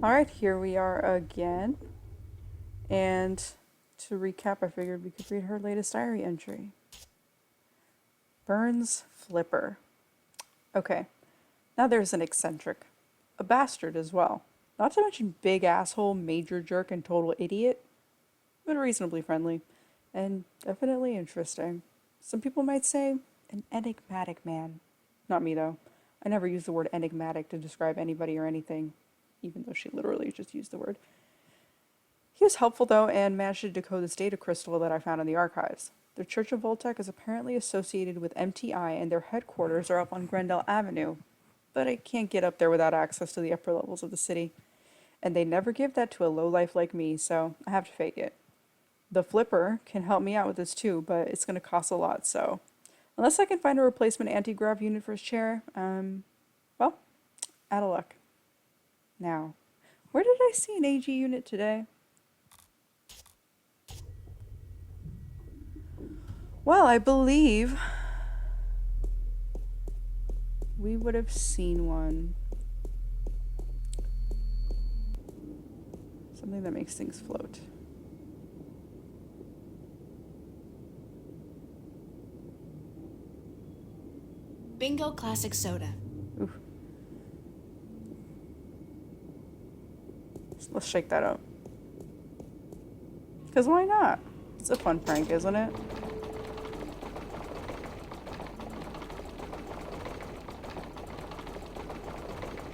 Alright, here we are again. And to recap, I figured we could read her latest diary entry. Burns Flipper. Okay, now there's an eccentric. A bastard as well. Not to mention big asshole, major jerk, and total idiot. But reasonably friendly. And definitely interesting. Some people might say, an enigmatic man. Not me though. I never use the word enigmatic to describe anybody or anything, even though she literally just used the word. He was helpful though and managed to decode this data crystal that I found in the archives. The Church of Voltec is apparently associated with MTI and their headquarters are up on Grendel Avenue, but I can't get up there without access to the upper levels of the city. And they never give that to a lowlife like me, so I have to fake it. The Flipper can help me out with this too, but it's going to cost a lot, so unless I can find a replacement anti-grav unit for his chair, well, out of luck. Now, where did I see an AG unit today? Well, I believe we would have seen one. Something that makes things float. Bingo Classic Soda. Oof. Let's shake that up. Because why not? It's a fun prank, isn't it?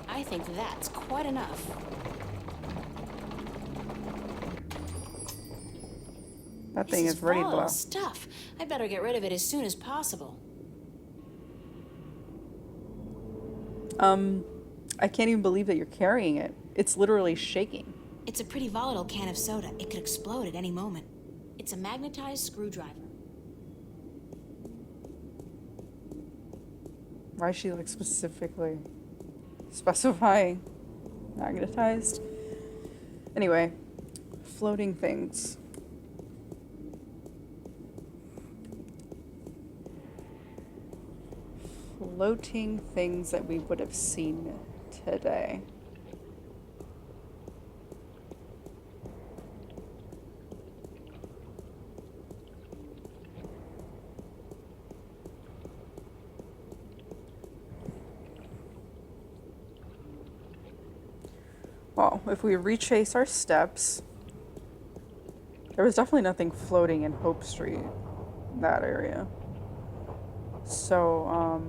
I think that's quite enough. That thing is ready to blow. Stuff. I better get rid of it as soon as possible. I can't even believe that you're carrying it. It's literally shaking. It's a pretty volatile can of soda. It could explode at any moment. It's a magnetized screwdriver. Why is she like specifically specifying magnetized? Anyway, floating things. Floating things that we would have seen today. Well, if we retrace our steps, there was definitely nothing floating in Hope Street, that area. So,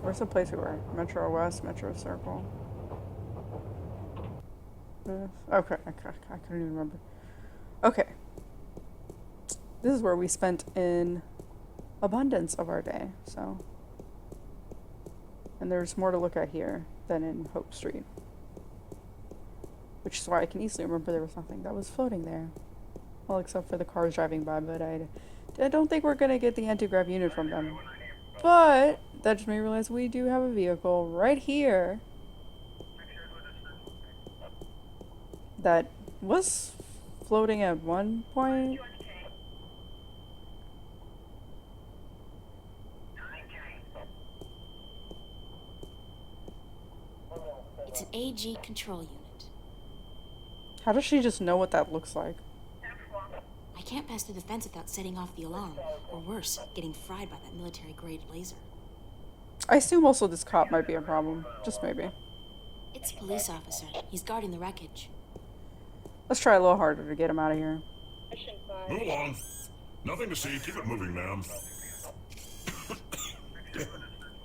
where's the place we were? Metro West, Metro Circle. Okay, I couldn't even remember. Okay. This is where we spent an abundance of our day, so. And there's more to look at here than in Hope Street. Which is why I can easily remember there was nothing that was floating there. Well, except for the cars driving by, but I don't think we're gonna get the anti-grav unit from them. But that just made me realize we do have a vehicle right here that was floating at one point. It's an AG control unit. How does she just know what that looks like? I can't pass through the fence without setting off the alarm, or worse, getting fried by that military-grade laser. I assume also this cop might be a problem. Just maybe. It's a police officer. He's guarding the wreckage. Let's try a little harder to get him out of here. Move along. Nothing to see. Keep it moving, ma'am.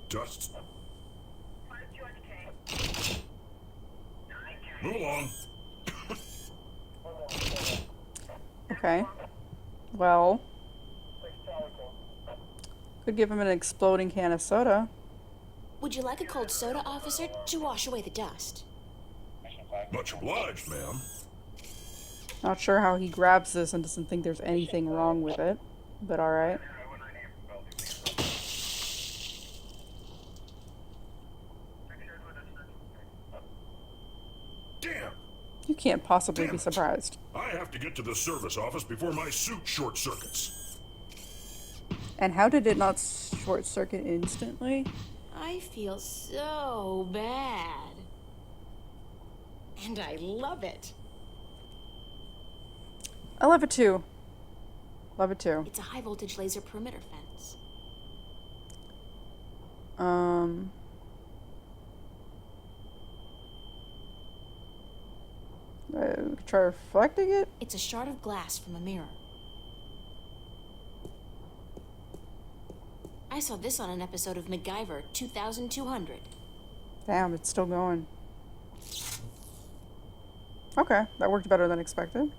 Dust. Move along. Okay. Well, could give him an exploding can of soda. Would you like a cold soda, officer, to wash away the dust? Much obliged, ma'am. Not sure how he grabs this and doesn't think there's anything wrong with it, but alright. Damn! You can't possibly be surprised. I have to get to the service office before my suit short circuits. And how did it not short circuit instantly? I feel so bad. And I love it. I love it too. Love it too. It's a high voltage laser perimeter fence. Um, try reflecting it? It's a shard of glass from a mirror. I saw this on an episode of MacGyver 2200. Damn, it's still going. Okay, that worked better than expected.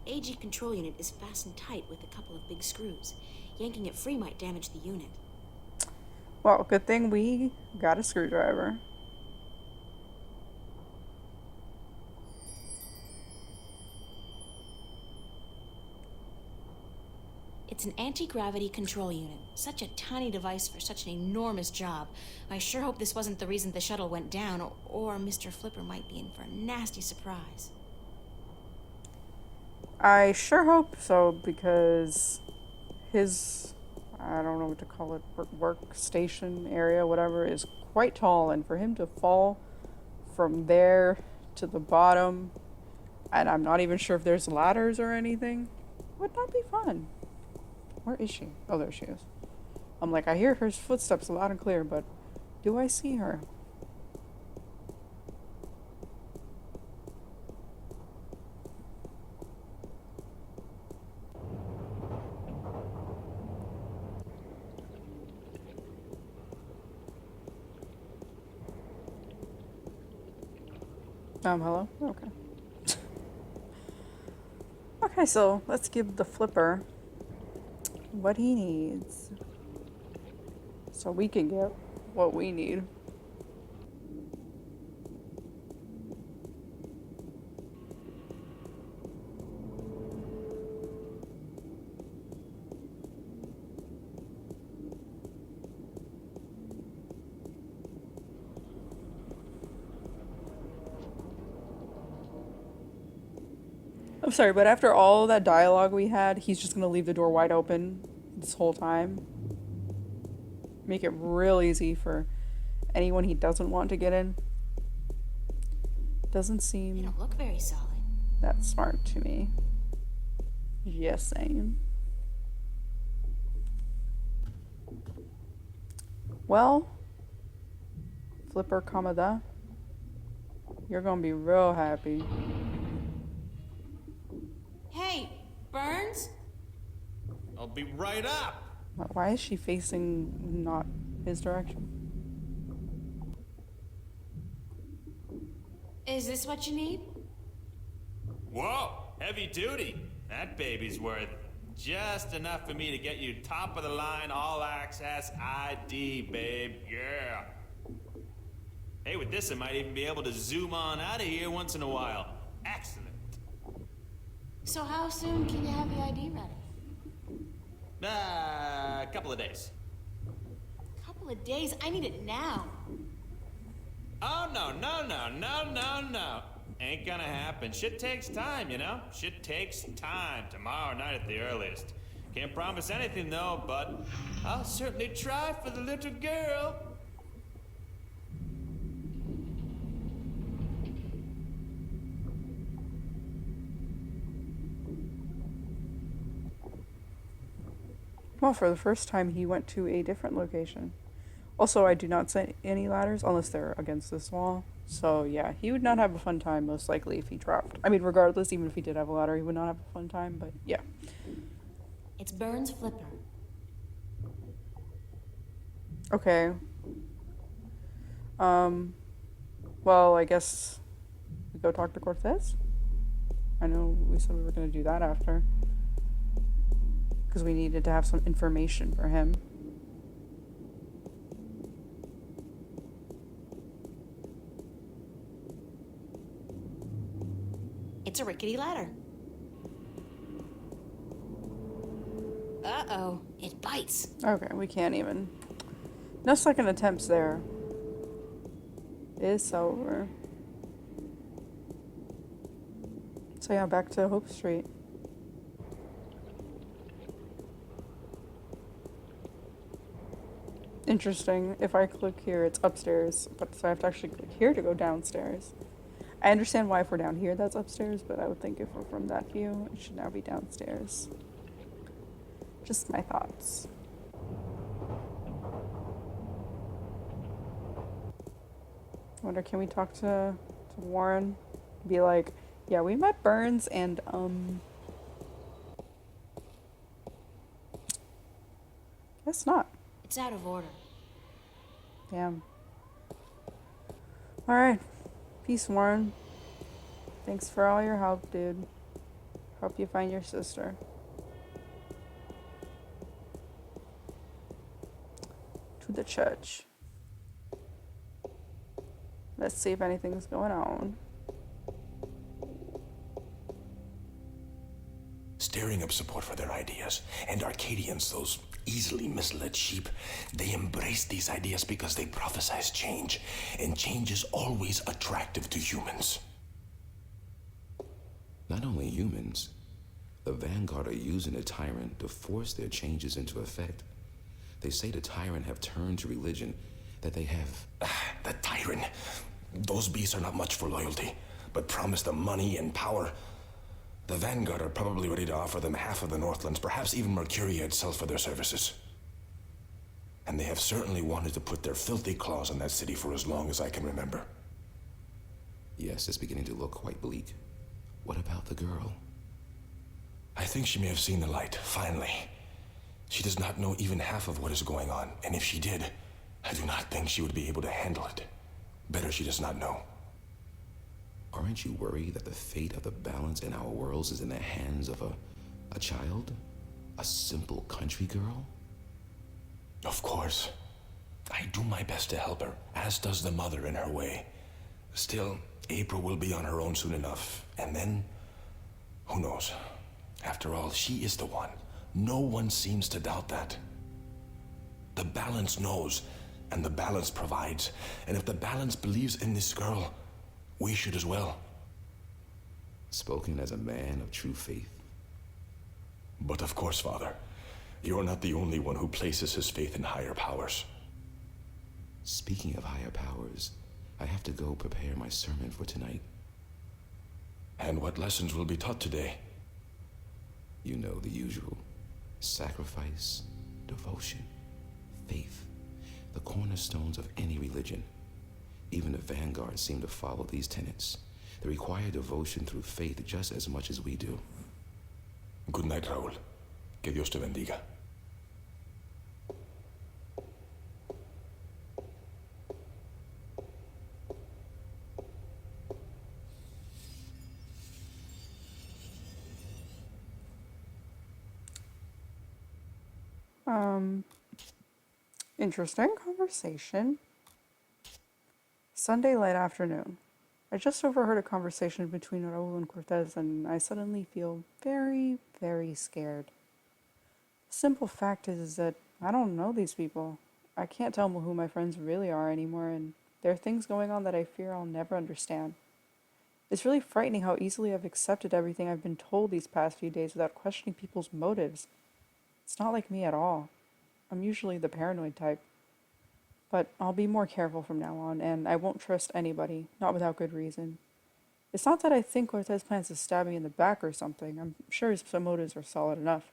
The AG control unit is fastened tight with a couple of big screws. Yanking it free might damage the unit. Well, good thing we got a screwdriver. It's an anti-gravity control unit. Such a tiny device for such an enormous job. I sure hope this wasn't the reason the shuttle went down, or Mr. Flipper might be in for a nasty surprise. I sure hope so, because his, I don't know what to call it, workstation area, whatever, is quite tall, and for him to fall from there to the bottom, and I'm not even sure if there's ladders or anything, would not be fun. Where is she? Oh, there she is. I'm like, I hear her footsteps loud and clear, but do I see her? Hello? Okay. Okay, so let's give the Flipper what he needs so we can get what we need. I'm sorry, but after all that dialogue we had, he's just gonna leave the door wide open this whole time. Make it real easy for anyone he doesn't want to get in. Doesn't They seem don't look very solid. that smart to me. Just saying. Well, Flipper Kamada, you're gonna be real happy. Hey, Burns? I'll be right up. Why is she facing not his direction? Is this what you need? Whoa, heavy duty. That baby's worth just enough for me to get you top of the line all access ID, babe. Yeah. Hey, with this, I might even be able to zoom on out of here once in a while. Excellent. So how soon can you have the ID ready? A couple of days. Couple of days? I need it now. Oh, no. Ain't gonna happen. Shit takes time, you know? Shit takes time. Tomorrow night at the earliest. Can't promise anything, though, but I'll certainly try for the little girl. Well, for the first time, he went to a different location. Also, I do not see any ladders unless they're against this wall. So, yeah, he would not have a fun time, most likely, if he dropped. I mean, regardless, even if he did have a ladder, he would not have a fun time, but yeah. It's Burns Flipper. Okay. Well, I guess we go talk to Cortez? I know we said we were going to do that after. Because we needed to have some information for him. It's a rickety ladder. Uh-oh, it bites. Okay, we can't even. No second attempts there. It's over. So yeah, back to Hope Street. interesting. If I click here, it's upstairs, but so I have to actually click here to go downstairs. I understand why if we're down here, that's upstairs, but I would think if we're from that view, it should now be downstairs. Just my thoughts. I wonder, can we talk to Warren? Be like, yeah, we met Burns and, guess not. It's out of order. Damn. Alright. Peace, Warren. Thanks for all your help, dude. Hope you find your sister. To the church. Let's see if anything's going on. Stirring up support for their ideas. And Arcadians, those easily misled sheep, they embrace these ideas because they prophesize change. And change is always attractive to humans. Not only humans, the Vanguard are using the Tyrant to force their changes into effect. They say the Tyrant have turned to religion, that they have... The Tyrant. Those beasts are not much for loyalty, but promise them money and power. The Vanguard are probably ready to offer them half of the Northlands, perhaps even Marcuria itself for their services. And they have certainly wanted to put their filthy claws on that city for as long as I can remember. Yes, it's beginning to look quite bleak. What about the girl? I think she may have seen the light, finally. She does not know even half of what is going on, and if she did, I do not think she would be able to handle it. Better she does not know. Aren't you worried that the fate of the balance in our worlds is in the hands of a child? A simple country girl? Of course. I do my best to help her, as does the mother in her way. Still, April will be on her own soon enough, and then, who knows? After all, she is the one. No one seems to doubt that. The balance knows, and the balance provides. And if the balance believes in this girl, we should as well. Spoken as a man of true faith. But of course, Father, you're not the only one who places his faith in higher powers. Speaking of higher powers, I have to go prepare my sermon for tonight. And what lessons will be taught today? You know, the usual. Sacrifice, devotion, faith. The cornerstones of any religion. Even the Vanguard seem to follow these tenets. They require devotion through faith just as much as we do. Good night, Raul. Que Dios te bendiga. Interesting conversation. Sunday late afternoon. I just overheard a conversation between Raul and Cortez, and I suddenly feel very, very scared. The simple fact is that I don't know these people. I can't tell who my friends really are anymore, and there are things going on that I fear I'll never understand. It's really frightening how easily I've accepted everything I've been told these past few days without questioning people's motives. It's not like me at all. I'm usually the paranoid type. But I'll be more careful from now on, and I won't trust anybody, not without good reason. It's not that I think Cortez plans to stab me in the back or something. I'm sure his motives are solid enough.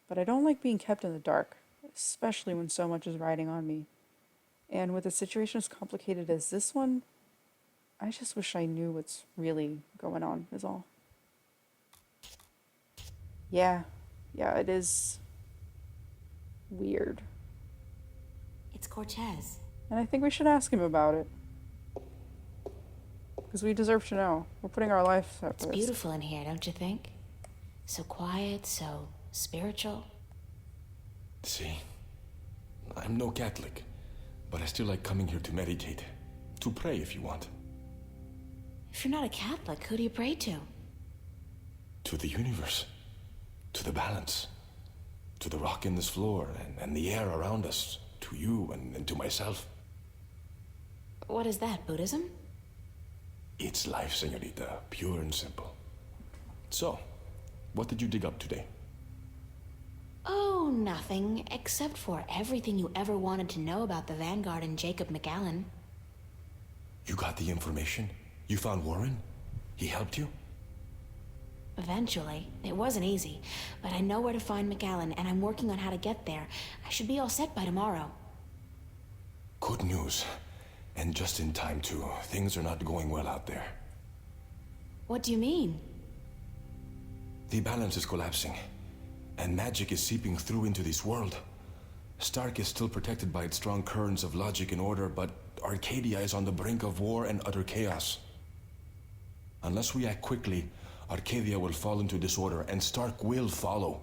But I don't like being kept in the dark, especially when so much is riding on me. And with a situation as complicated as this one, I just wish I knew what's really going on, is all. Yeah, it is weird. It's Cortez. And I think we should ask him about it. Because we deserve to know. We're putting our life at It's risk. beautiful in here, don't you think? So quiet, so spiritual. See, I'm no Catholic, but I still like coming here to meditate. To pray if you want. If you're not a Catholic, who do you pray to? To the universe. To the balance. To the rock in this floor and the air around us. To you and to myself. What is that, Buddhism? It's life, señorita. Pure and simple. So, what did you dig up today? Oh, Oh, nothing, except for everything you ever wanted to know about the Vanguard and Jacob McAllen. You got the information? You found Warren? He helped you? Eventually. It wasn't easy, but I know where to find McAllen, and I'm working on how to get there. I should be all set by tomorrow. Good news. And just in time, too. Things are not going well out there. What do you mean? The balance is collapsing, and magic is seeping through into this world. Stark is still protected by its strong currents of logic and order, but Arcadia is on the brink of war and utter chaos. Unless we act quickly, Arcadia will fall into disorder, and Stark will follow.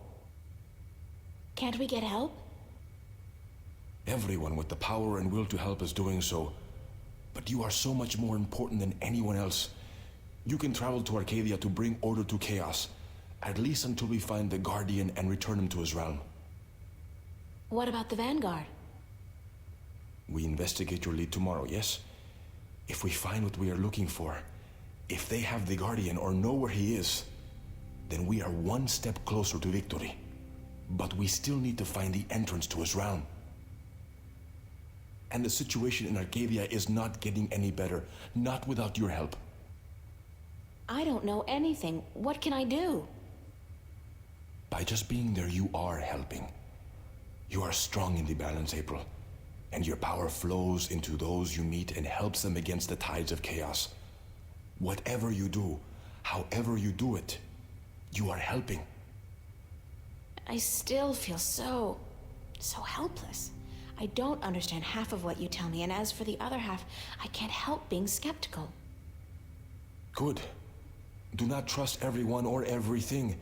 Can't we get help? Everyone with the power and will to help is doing so. But you are so much more important than anyone else. You can travel to Arcadia to bring order to chaos, at least until we find the Guardian and return him to his realm. What about the Vanguard? We investigate your lead tomorrow, yes? If we find what we are looking for, if they have the Guardian or know where he is, then we are one step closer to victory. But we still need to find the entrance to his realm. And the situation in Arcadia is not getting any better, not without your help. I don't know anything. What can I do? By just being there, you are helping. You are strong in the balance, April. And your power flows into those you meet and helps them against the tides of chaos. Whatever you do, however you do it, you are helping. I still feel so helpless. I don't understand half of what you tell me, and as for the other half, I can't help being skeptical. Good. Do not trust everyone or everything,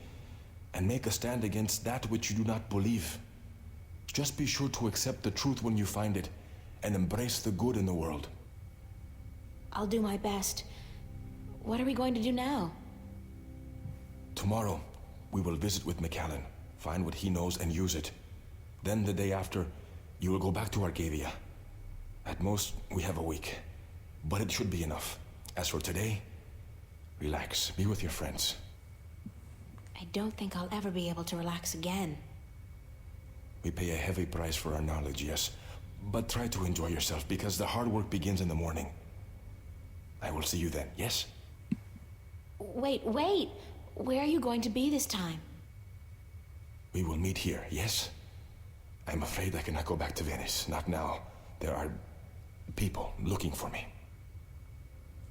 and make a stand against that which you do not believe. Just be sure to accept the truth when you find it, and embrace the good in the world. I'll do my best. What are we going to do now? Tomorrow, we will visit with McAllen, find what he knows and use it. Then the day after, you will go back to Arcadia. At most, we have a week. But it should be enough. As for today, relax, be with your friends. I don't think I'll ever be able to relax again. We pay a heavy price for our knowledge, yes. But try to enjoy yourself, because the hard work begins in the morning. I will see you then, yes? Wait. Where are you going to be this time? We will meet here, yes? I'm afraid I cannot go back to Venice. Not now. There are people looking for me.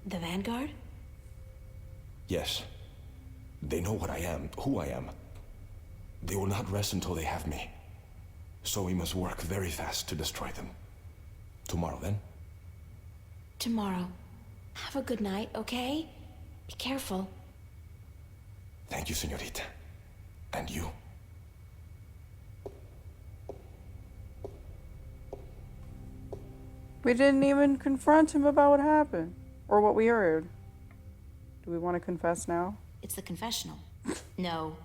The Vanguard? Yes. They know what I am, who I am. They will not rest until they have me. So we must work very fast to destroy them. Tomorrow, then? Tomorrow. Have a good night, okay? Be careful. Thank you, señorita. And you. We didn't even confront him about what happened, or what we heard. Do we want to confess now? It's the confessional. No,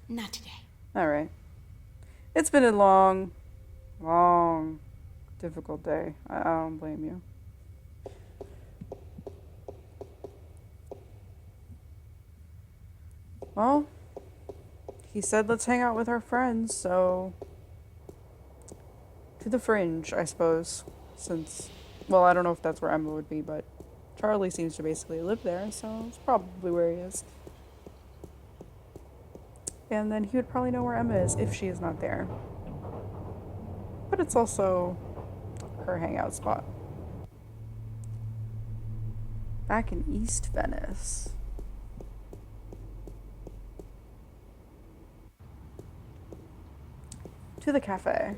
not today. Alright. It's been a long, difficult day. I don't blame you. Well, he said let's hang out with our friends, so... to the Fringe, I suppose. Since, well, I don't know if that's where Emma would be, but Charlie seems to basically live there, so it's probably where he is. And then he would probably know where Emma is if she is not there. But it's also her hangout spot. Back in East Venice. To the cafe.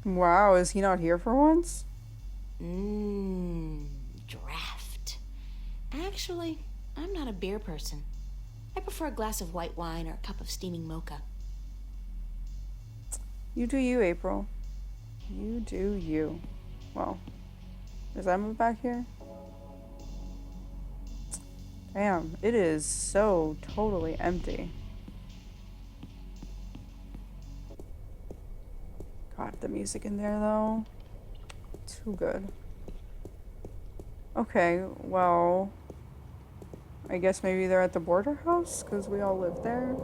Wow, is he not here for once? Draft. Actually, I'm not a beer person. I prefer a glass of white wine or a cup of steaming mocha. You do you, April. You do you. Well, Is Emma back here? Damn, it is so totally empty. God, the music in there though. Too good. Okay, well, I guess maybe they're at the border house because we all live there.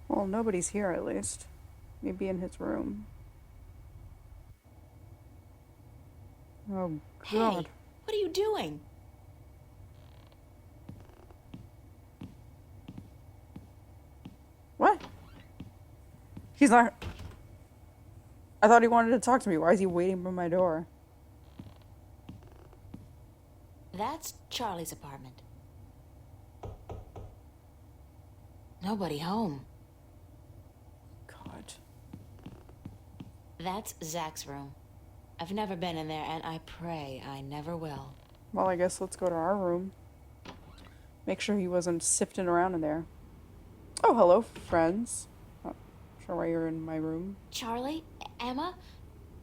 Well, nobody's here at least. Maybe in his room. Oh, God. Hey, what are you doing? What? He's not... I thought he wanted to talk to me. Why is he waiting by my door? That's Charlie's apartment. Nobody home. God. That's Zach's room. I've never been in there, and I pray I never will. Well, I guess let's go to our room. Make sure he wasn't sifting around in there. Oh, hello, friends. Not sure why you're in my room. Charlie? Emma?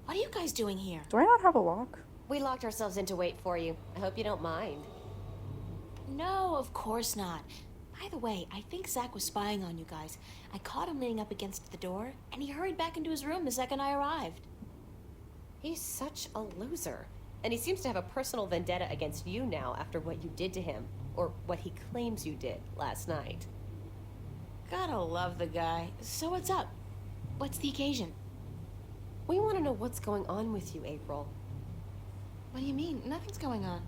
What are you guys doing here? Do I not have a lock? We locked ourselves in to wait for you. I hope you don't mind. No, of course not. By the way, I think Zach was spying on you guys. I caught him leaning up against the door, and he hurried back into his room the second I arrived. He's such a loser. And he seems to have a personal vendetta against you now after what you did to him. Or what he claims you did last night. Gotta love the guy. So what's up? What's the occasion? We want to know what's going on with you, April. What do you mean? Nothing's going on.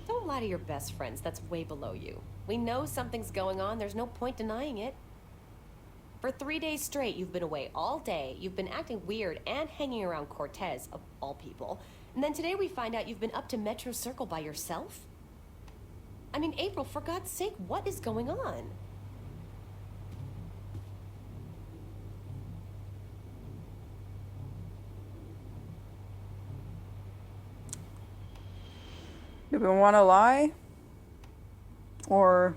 Don't lie to your best friends. That's way below you. We know something's going on. There's no point denying it. For 3 days straight, you've been away all day. You've been acting weird and hanging around Cortez, of all people. And then today we find out you've been up to Metro Circle by yourself? I mean, April, for God's sake, what is going on? Do we want to lie? Or,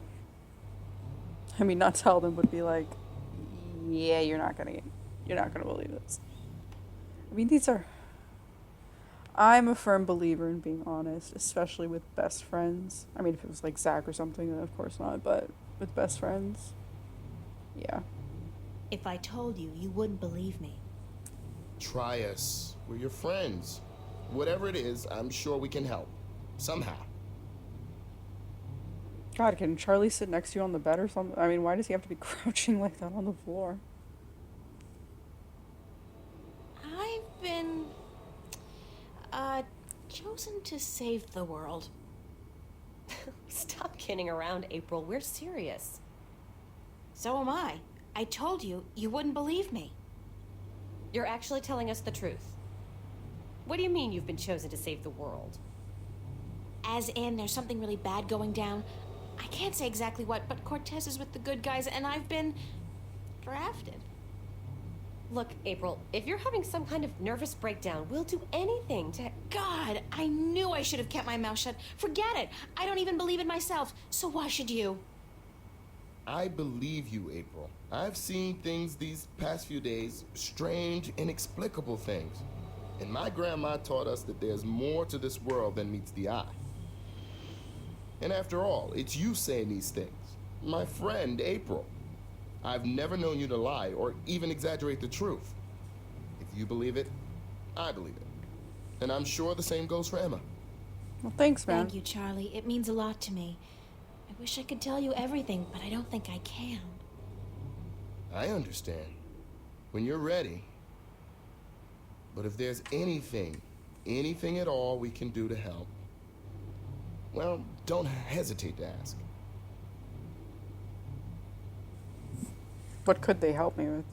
I mean, not tell them, but be like, yeah, you're not gonna believe this. I mean, I'm a firm believer in being honest, especially with best friends. I mean, if it was like Zach or something, then of course not, but with best friends, yeah. If I told you, you wouldn't believe me. Try us. We're your friends. Whatever it is, I'm sure we can help. Somehow. God, can Charlie sit next to you on the bed or something? I mean, why does he have to be crouching like that on the floor? I've been, chosen to save the world. Stop kidding around, April. We're serious. So am I. I told you, you wouldn't believe me. You're actually telling us the truth. What do you mean you've been chosen to save the world? As in, there's something really bad going down. I can't say exactly what, but Cortez is with the good guys, and I've been drafted. Look, April, if you're having some kind of nervous breakdown, we'll do anything to... God, I knew I should have kept my mouth shut. Forget it. I don't even believe in myself, so why should you? I believe you, April. I've seen things these past few days, strange, inexplicable things. And my grandma taught us that there's more to this world than meets the eye. And after all, it's you saying these things. My friend, April. I've never known you to lie or even exaggerate the truth. If you believe it, I believe it. And I'm sure the same goes for Emma. Well, thanks, man. Thank you, Charlie. It means a lot to me. I wish I could tell you everything, but I don't think I can. I understand. When you're ready. But if there's anything at all we can do to help, well, don't hesitate to ask. What could they help me with?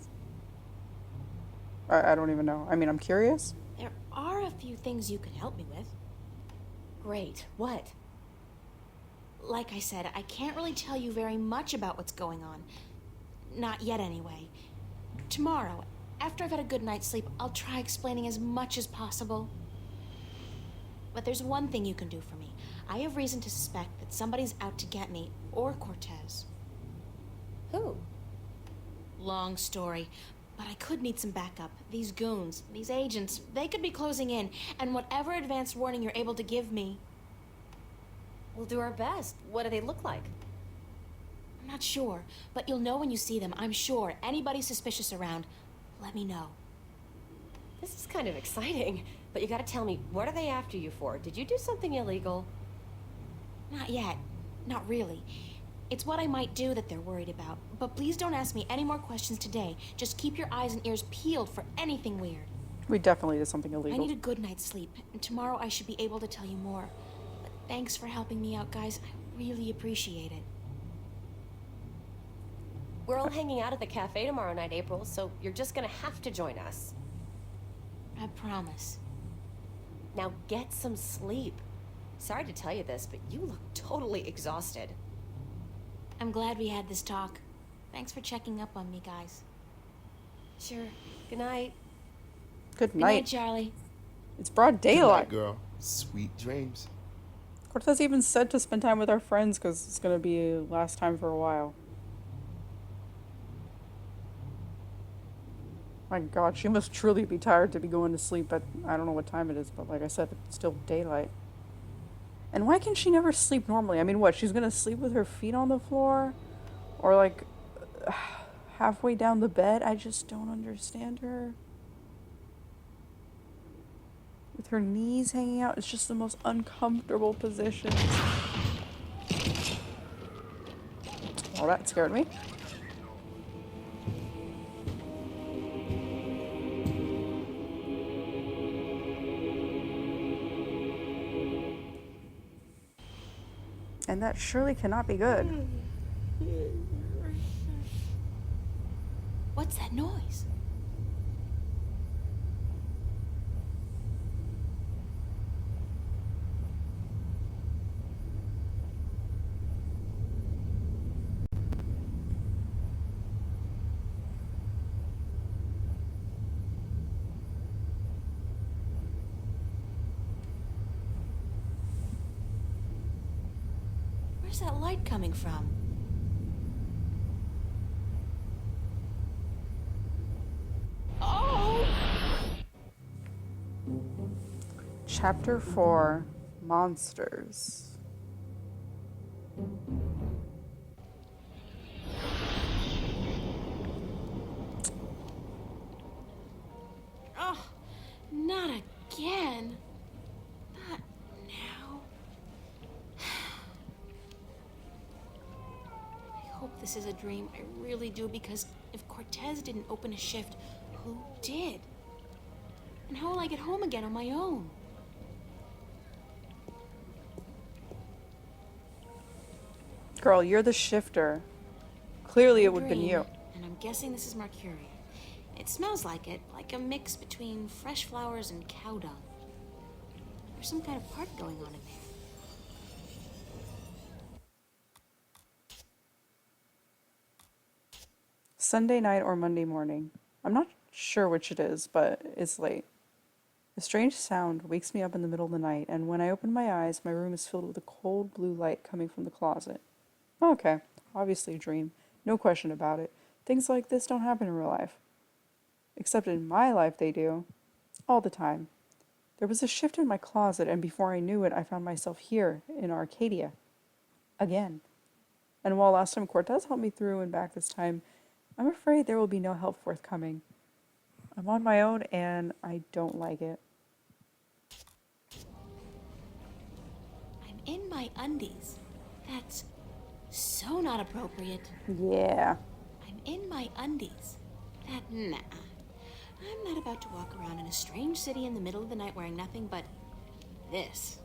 I don't even know. I mean, I'm curious. There are a few things you could help me with. Great. What? Like I said, I can't really tell you very much about what's going on. Not yet, anyway. Tomorrow, after I've had a good night's sleep, I'll try explaining as much as possible. But there's one thing you can do for me. I have reason to suspect that somebody's out to get me, or Cortez. Who? Long story, but I could need some backup. These goons, these agents, they could be closing in, and whatever advanced warning you're able to give me. We'll do our best. What do they look like? I'm not sure, but you'll know when you see them, I'm sure. Anybody suspicious around, let me know. This is kind of exciting, but you gotta tell me, what are they after you for? Did you do something illegal? Not yet. Not really. It's what I might do that they're worried about. But please don't ask me any more questions today. Just keep your eyes and ears peeled for anything weird. We definitely did something I illegal. need a good night's sleep, and tomorrow I should be able to tell you more. But thanks for helping me out, guys. I really appreciate it. We're all hanging out at the cafe tomorrow night, April, so you're just gonna have to join us. I promise. Now get some sleep. Sorry to tell you this, but you look totally exhausted. I'm glad we had this talk. Thanks for checking up on me, guys. Sure. Good night. Good Good night, night. Charlie. It's broad Good night, daylight. girl. Sweet dreams. Cortez even said to spend time with our friends because it's going to be last time for a while. My God, she must truly be tired to be going to sleep at, I don't know what time it is, but like I said, it's still daylight. And why can she never sleep normally? I mean, what, she's going to sleep with her feet on the floor? Or like halfway down the bed? I just don't understand her. With her knees hanging out, it's just the most uncomfortable position. Well, that scared me. And that surely cannot be good. What's that noise? Where's that light coming from? Oh! Chapter 4, Monsters. Oh, not again. Not now. I hope this is a dream. I really do, because if Cortez didn't open a shift, who did? And how will I get home again on my own? Girl, you're the shifter. Clearly it would have been Dream, you. And I'm guessing this is Marcuria. It smells like it, like a mix between fresh flowers and cow dung. There's some kind of party going on in there. Sunday night or Monday morning. I'm not sure which it is, but it's late. A strange sound wakes me up in the middle of the night, and when I open my eyes, my room is filled with a cold blue light coming from the closet. Okay, obviously a dream. No question about it. Things like this don't happen in real life. Except in my life they do. All the time. There was a shift in my closet, and before I knew it, I found myself here, in Arcadia. Again. And while last time Cortez helped me through and back this time, I'm afraid there will be no help forthcoming. I'm on my own, and I don't like it. I'm in my undies. That's so not appropriate. Yeah. I'm in my undies. Nah. I'm not about to walk around in a strange city in the middle of the night wearing nothing but this.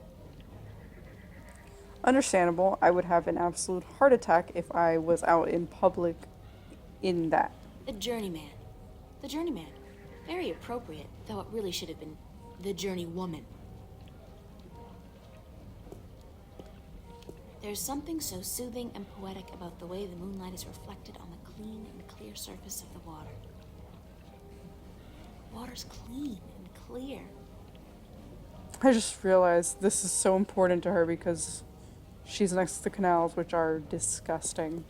Understandable. I would have an absolute heart attack if I was out in public in that. The journeyman. The journeyman. Very appropriate, though it really should have been the journeywoman. There's something so soothing and poetic about the way the moonlight is reflected on the clean and clear surface of the water. The water's clean and clear. I just realized this is so important to her because she's next to the canals, which are disgusting.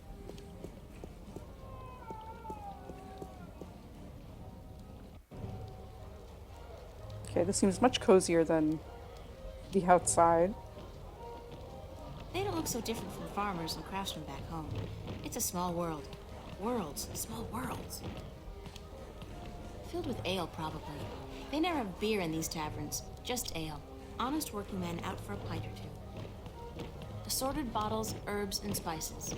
Okay, this seems much cozier than the outside. They don't look so different from farmers and craftsmen back home. It's a small world. Worlds, small worlds. Filled with ale, probably. They never have beer in these taverns, just ale. Honest working men out for a pint or two. Assorted bottles, herbs, and spices.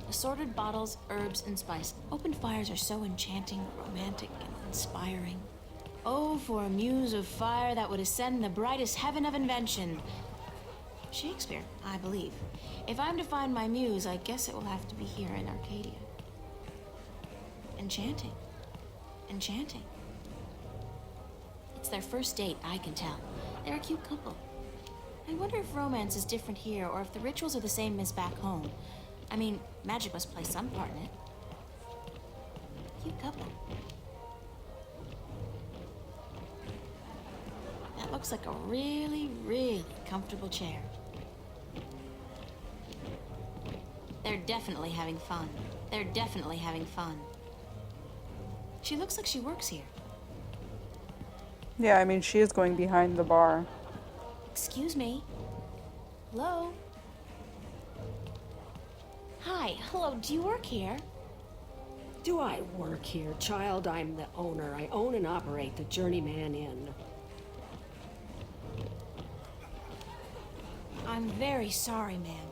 Assorted bottles, herbs, and spices. Open fires are so enchanting, romantic, and inspiring. Oh, for a muse of fire that would ascend the brightest heaven of invention. Shakespeare, I believe. If I'm to find my muse, I guess it will have to be here in Arcadia. Enchanting. Enchanting. It's their first date, I can tell. They're a cute couple. I wonder if romance is different here, or if the rituals are the same as back home. I mean, magic must play some part in it. Cute couple. That looks like a really, really comfortable chair. They're definitely having fun. They're definitely having fun. She looks like she works here. Yeah, I mean, she is going behind the bar. Excuse me. Hello? Hi, hello, do you work here? Do I work here, child? I'm the owner. I own and operate the Journeyman Inn. I'm very sorry, ma'am.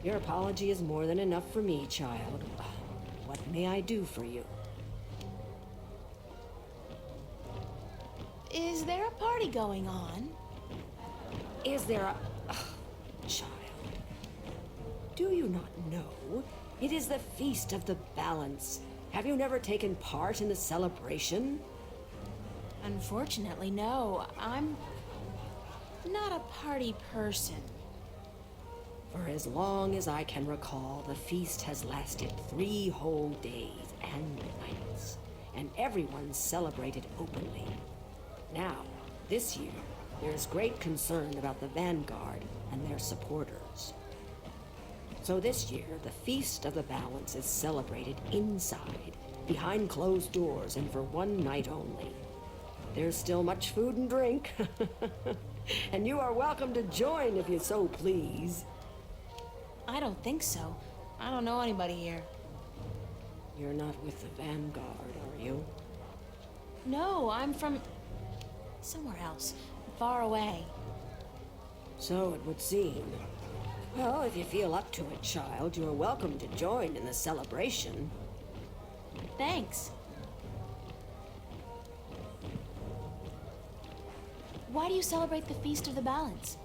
Your apology is more than enough for me, child. What may I do for you? Is there a party going on? Is there a... child. Do you not know? It is the Feast of the Balance. Have you never taken part in the celebration? Unfortunately, no. I'm not a party person. For as long as I can recall, the feast has lasted 3 whole days and nights, and everyone celebrated openly. Now, this year, there is great concern about the Vanguard and their supporters. So this year, the Feast of the Balance is celebrated inside, behind closed doors, and for 1 night only. There's still much food and drink, and you are welcome to join if you so please. I don't think so. I don't know anybody here. You're not with the Vanguard, are you? No, I'm from somewhere else, far away. So it would seem. Well, if you feel up to it, child, you are welcome to join in the celebration. Thanks. Why do you celebrate the Feast of the Balance?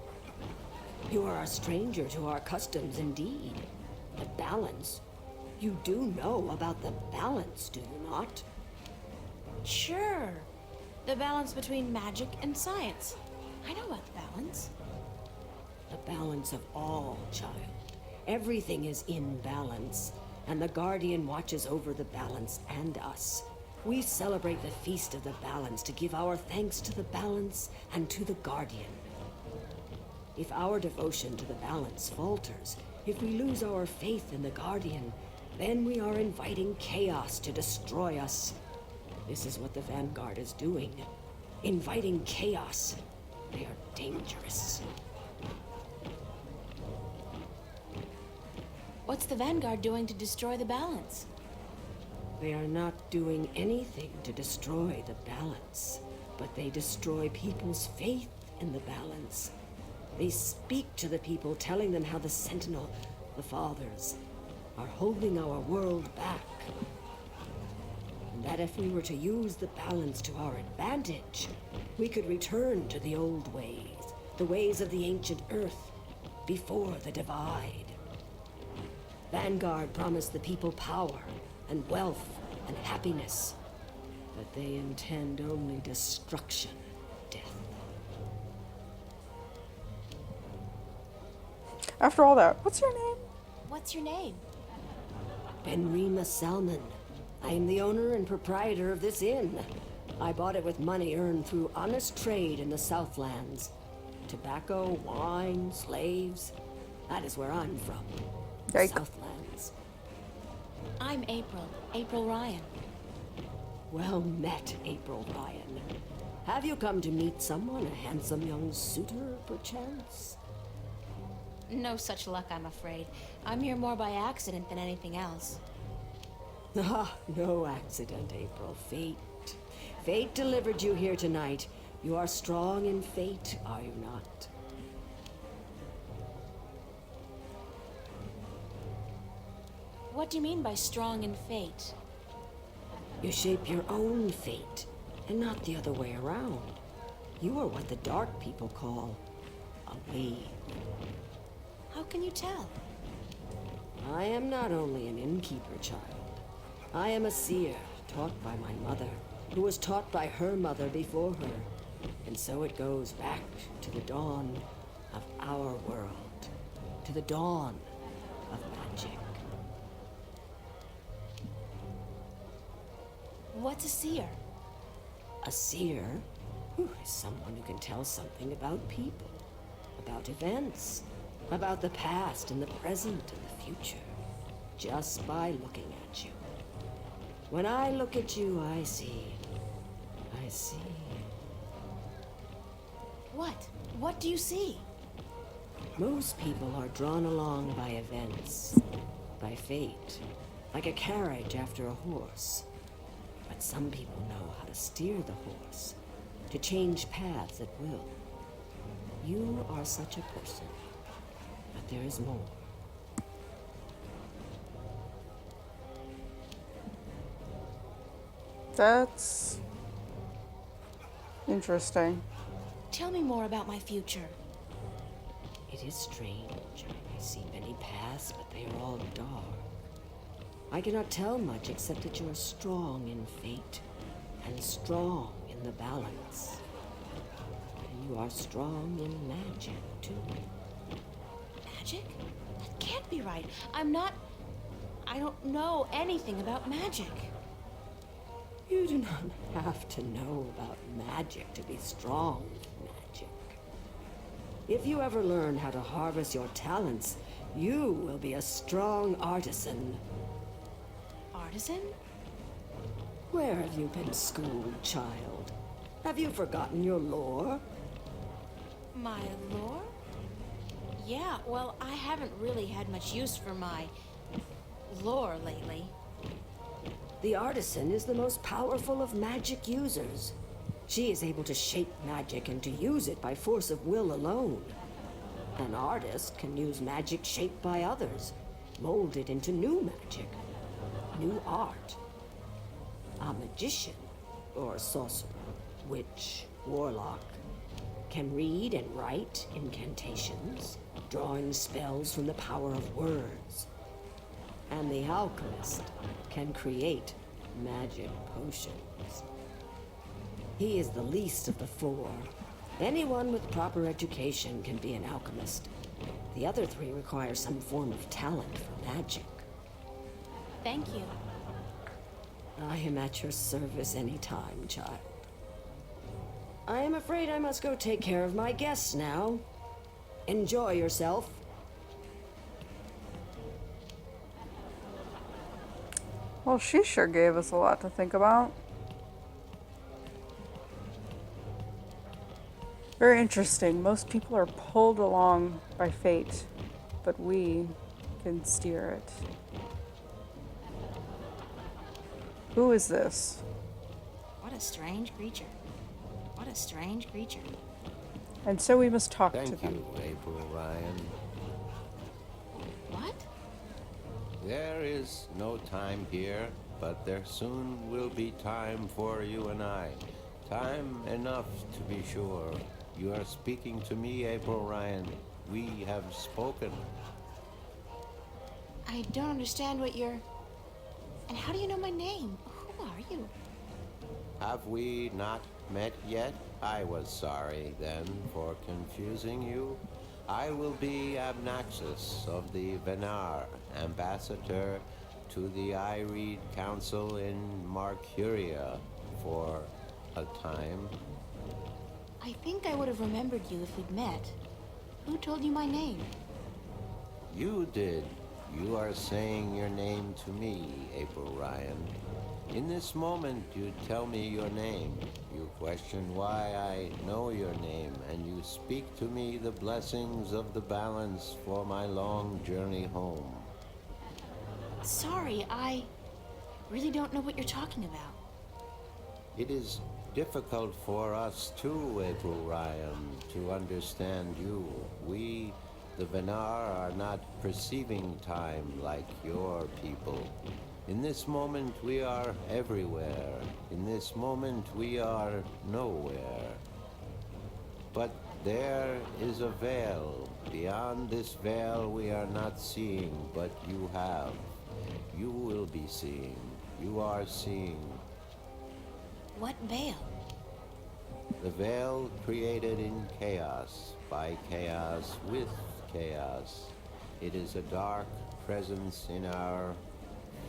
You are a stranger to our customs indeed. The balance. You do know about the balance, do you not? Sure. The balance between magic and science. I know about the balance. The balance of all, child. Everything is in balance, and the Guardian watches over the balance and us. We celebrate the Feast of the Balance to give our thanks to the balance and to the Guardian. If our devotion to the balance falters, if we lose our faith in the Guardian, then we are inviting chaos to destroy us. This is what the Vanguard is doing. Inviting chaos. They are dangerous. What's the Vanguard doing to destroy the balance? They are not doing anything to destroy the balance, but they destroy people's faith in the balance. They speak to the people, telling them how the Sentinel, the Fathers, are holding our world back. And that if we were to use the balance to our advantage, we could return to the old ways, the ways of the ancient Earth, before the divide. Vanguard promised the people power and wealth and happiness, but they intend only destruction, death. After all that, what's your name? What's your name? Benrima Salmon. I am the owner and proprietor of this inn. I bought it with money earned through honest trade in the Southlands. Tobacco, wine, slaves. That is where I'm from. The Yike. Southlands. I'm April. April Ryan. Well met, April Ryan. Have you come to meet someone, a handsome young suitor, perchance? No such luck, I'm afraid. I'm here more by accident than anything else. Ah, no accident, April. Fate. Fate delivered you here tonight. You are strong in fate, are you not? What do you mean by strong in fate? You shape your own fate, and not the other way around. You are what the dark people call a wave. How can you tell? I am not only an innkeeper, child. I am a seer, taught by my mother, who was taught by her mother before her. And so it goes back to the dawn of our world, to the dawn of magic. What's a seer? A seer is someone who can tell something about people, about events, about the past and the present and the future, just by looking at you. When I look at you, I see. What? What do you see? Most people are drawn along by events, by fate, like a carriage after a horse. But some people know how to steer the horse, to change paths at will. You are such a person, but there is more. That's interesting. Tell me more about my future. It is strange. I see many paths, but they are all dark. I cannot tell much except that you are strong in fate and strong in the balance. And you are strong in magic, too. Magic? That can't be right. I don't know anything about magic. You do not have to know about magic to be strong with magic. If you ever learn how to harvest your talents, you will be a strong artisan. Artisan? Where have you been schooled, child? Have you forgotten your lore? My lore? Yeah, well, I haven't really had much use for my lore lately. The artisan is the most powerful of magic users. She is able to shape magic and to use it by force of will alone. An artist can use magic shaped by others, molded into new magic, new art. A magician, or sorcerer, witch, warlock, can read and write incantations, drawing spells from the power of words. And the alchemist can create magic potions. He is the least of the four. Anyone with proper education can be an alchemist. The other three require some form of talent for magic. Thank you. I am at your service any time, child. I am afraid I must go take care of my guests now. Enjoy yourself. Well, she sure gave us a lot to think about. Very interesting. Most people are pulled along by fate, but we can steer it. Who is this? What a strange creature. What a strange creature. And so we must talk to Thank them. you, April Ryan. What? There is no time here, but there soon will be time for you and I. Time enough, to be sure. You are speaking to me, April Ryan. We have spoken. I don't understand what you're... And how do you know my name? Who are you? Have we not met yet? I was sorry, then, for confusing you. I will be Abnaxus of the Venar, ambassador to the Ireed Council in Marcuria for a time. I think I would have remembered you if we'd met. Who told you my name? You did. You are saying your name to me, April Ryan. In this moment, you tell me your name. You question why I know your name, and you speak to me the blessings of the balance for my long journey home. Sorry, I really don't know what you're talking about. It is difficult for us too, April Ryan, to understand you. We, the Venar, are not perceiving time like your people. In this moment we are everywhere. In this moment we are nowhere. But there is a veil. Beyond this veil we are not seeing, but you have. You will be seeing. You are seeing. What veil? The veil created in chaos, by chaos, with chaos. It is a dark presence in our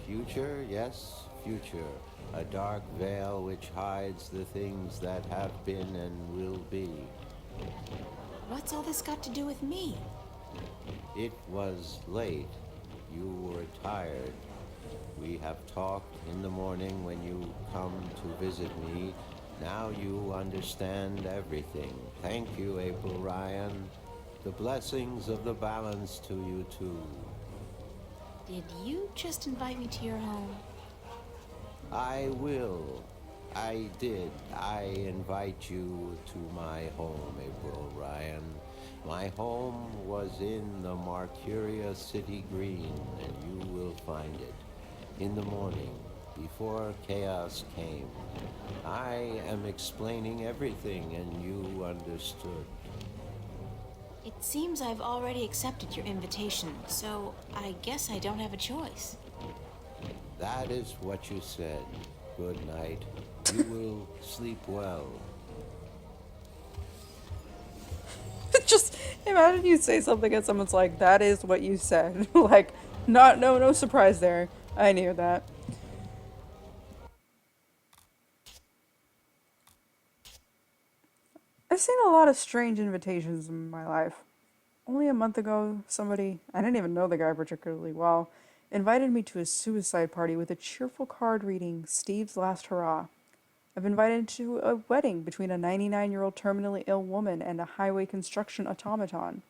future, yes, future. A dark veil which hides the things that have been and will be. What's all this got to do with me? It was late. You were tired. We have talked in the morning when you come to visit me. Now you understand everything. Thank you, April Ryan. The blessings of the balance to you too. Did you just invite me to your home? I will. I did. I invite you to my home, April Ryan. My home was in the Marcuria City Green, and you will find it. In the morning, before chaos came. I am explaining everything, and you understood. It seems I've already accepted your invitation, so I guess I don't have a choice. That is what you said. Good night. You will sleep well. Just imagine you say something and someone's like, "That is what you said." Like, no surprise there. I knew that. I've seen a lot of strange invitations in my life. Only a month ago, somebody, I didn't even know the guy particularly well, invited me to a suicide party with a cheerful card reading Steve's Last Hurrah. I've been invited to a wedding between a 99-year-old terminally ill woman and a highway construction automaton.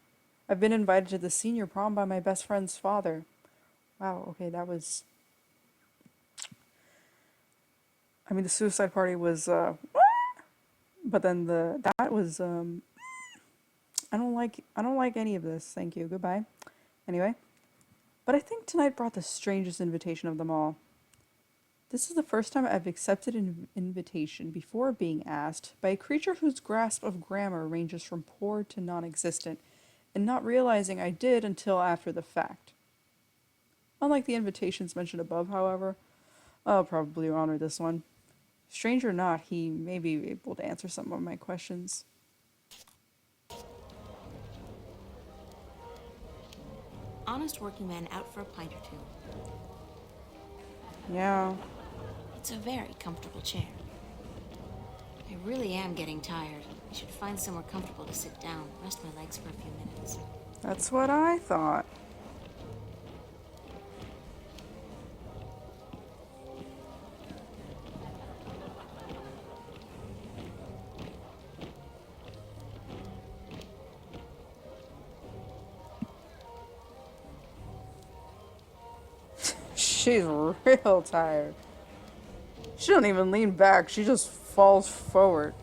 I've been invited to the senior prom by my best friend's father. Wow, okay, that was... I mean, the suicide party was, but then that was, I don't like any of this. Thank you. Goodbye. Anyway, but I think tonight brought the strangest invitation of them all. This is the first time I've accepted an invitation before being asked by a creature whose grasp of grammar ranges from poor to non-existent, and not realizing I did until after the fact. Unlike the invitations mentioned above, however, I'll probably honor this one. Strange or not, he may be able to answer some of my questions. Honest working man out for a pint or two. Yeah. It's a very comfortable chair. I really am getting tired. I should find somewhere comfortable to sit down, rest my legs for a few minutes. That's what I thought. She's real tired. She don't even lean back, she just falls forward.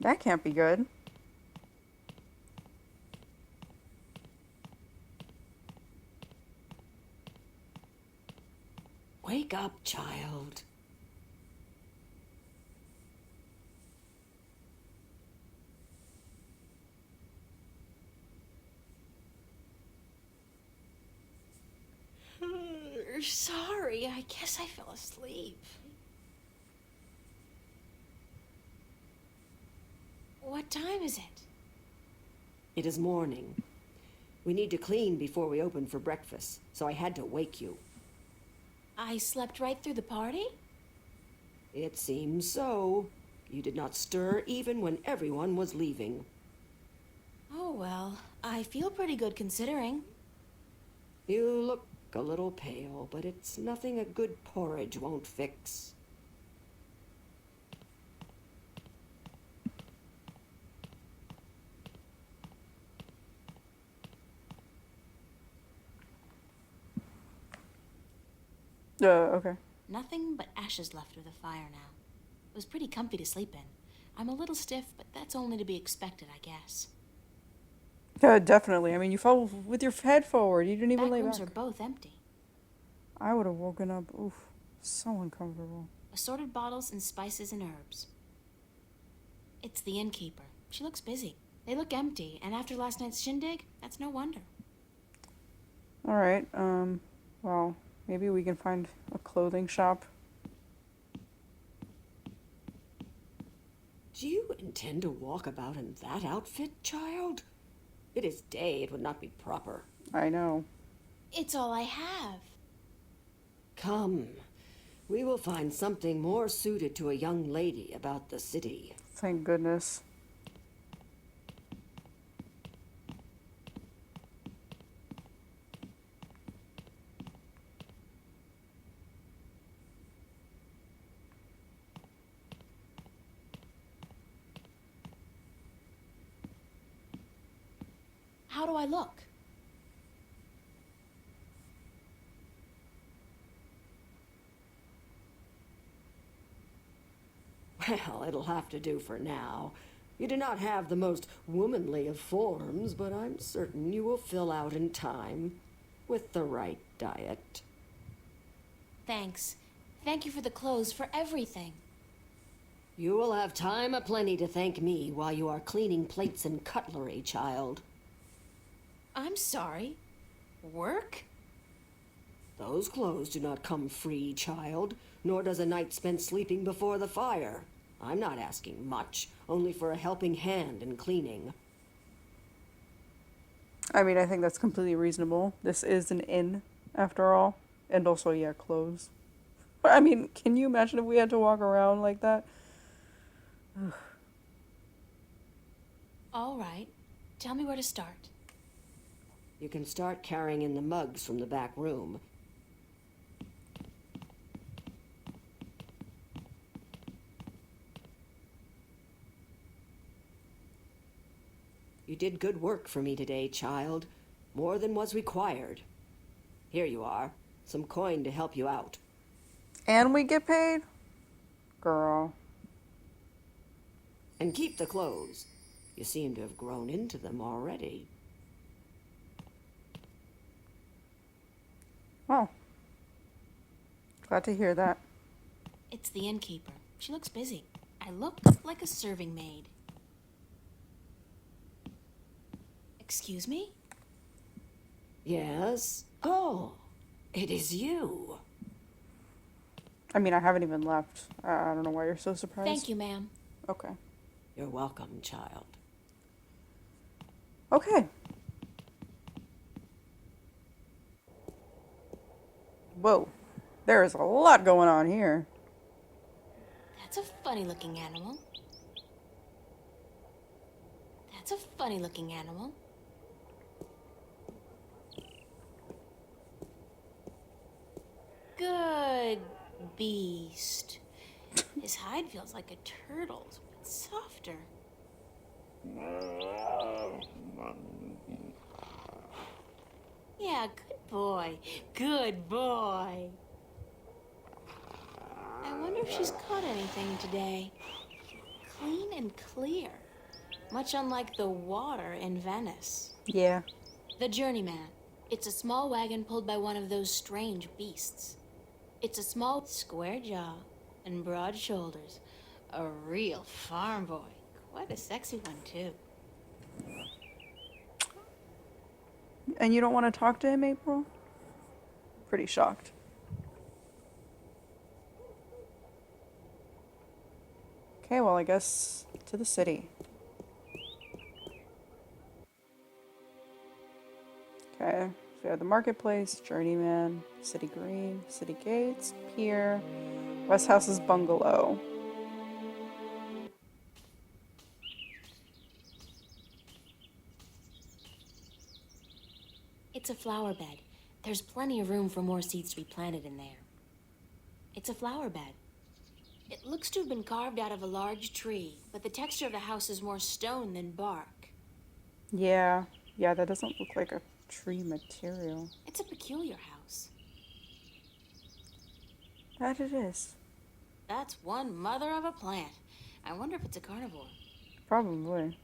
That can't be good. Wake up, child. Sorry, I guess I fell asleep. What time is it? It is morning. We need to clean before we open for breakfast, so I had to wake you. I slept right through the party? It seems so. You did not stir even when everyone was leaving. Oh well, I feel pretty good considering. You look a little pale, but it's nothing a good porridge won't fix. Okay. Nothing but ashes left of the fire now. It was pretty comfy to sleep in. I'm a little stiff, but that's only to be expected, I guess. Yeah, definitely. I mean, you fell with your head forward. You didn't even Back lay rooms back. are both empty. I would have woken up. Oof. So uncomfortable. Assorted bottles and spices and herbs. It's the innkeeper. She looks busy. They look empty, and after last night's shindig, that's no wonder. Alright, well, maybe we can find a clothing shop. Do you intend to walk about in that outfit, child? It is day, it would not be proper. I know. It's all I have. Come, we will find something more suited to a young lady about the city. Thank goodness. How do I look? Well, it'll have to do for now. You do not have the most womanly of forms, but I'm certain you will fill out in time with the right diet. Thanks. Thank you for the clothes, for everything. You will have time aplenty to thank me while you are cleaning plates and cutlery, child. I'm sorry. Work? Those clothes do not come free, child, nor does a night spent sleeping before the fire. I'm not asking much, only for a helping hand in cleaning. I mean, I think that's completely reasonable. This is an inn, after all. And also, yeah, clothes. But I mean, can you imagine if we had to walk around like that? Ugh. All right. Tell me where to start. You can start carrying in the mugs from the back room. You did good work for me today, child. More than was required. Here you are. Some coin to help you out. And we get paid? Girl. And keep the clothes. You seem to have grown into them already. Well. Glad to hear that. It's the innkeeper. She looks busy. I look like a serving maid. Excuse me? Yes? Oh, it is you. I mean, I haven't even left. I don't know why you're so surprised. Thank you, ma'am. Okay. You're welcome, child. Okay. Whoa. There is a lot going on here. That's a funny looking animal. That's a funny looking animal. Good beast. His hide feels like a turtle's, but softer. Yeah, good boy. Good boy. I wonder if she's caught anything today. Clean and clear. Much unlike the water in Venice. Yeah. The journeyman. It's a small wagon pulled by one of those strange beasts. It's a small, square jaw and broad shoulders. A real farm boy. Quite a sexy one, too. And you don't want to talk to him, April? Pretty shocked. Okay, well, I guess to the city. Okay, so we have the marketplace, journeyman, city green, city gates, pier, West House's bungalow. It's a flower bed. There's plenty of room for more seeds to be planted in there. It's a flower bed. It looks to have been carved out of a large tree, but the texture of the house is more stone than bark. Yeah, that doesn't look like a tree material. It's a peculiar house. That it is. That's one mother of a plant. I wonder if it's a carnivore. Probably.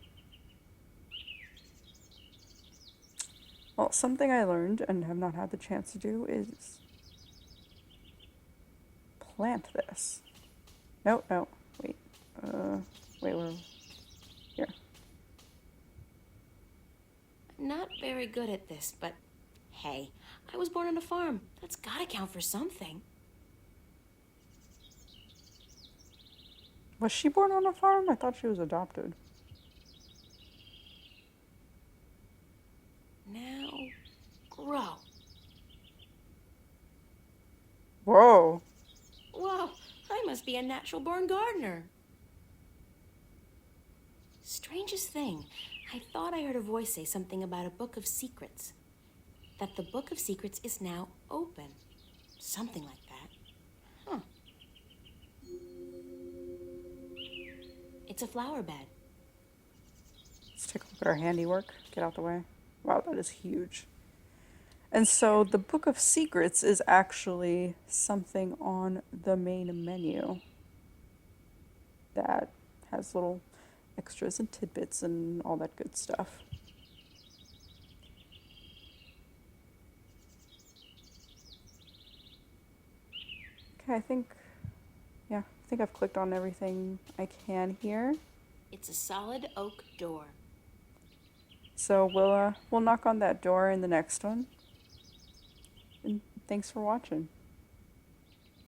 Well, something I learned and have not had the chance to do is plant this. No, wait. Where? Here. I'm not very good at this, but hey, I was born on a farm. That's gotta count for something. Was she born on a farm? I thought she was adopted. Now, grow. Whoa. Whoa, I must be a natural-born gardener. Strangest thing, I thought I heard a voice say something about a book of secrets. That the book of secrets is now open. Something like that. Huh. It's a flower bed. Let's take a look at our handiwork. Get out the way. Wow, that is huge. And so the Book of Secrets is actually something on the main menu that has little extras and tidbits and all that good stuff. Okay, I think I've clicked on everything I can here. It's a solid oak door. So we'll knock on that door in the next one. And thanks for watching.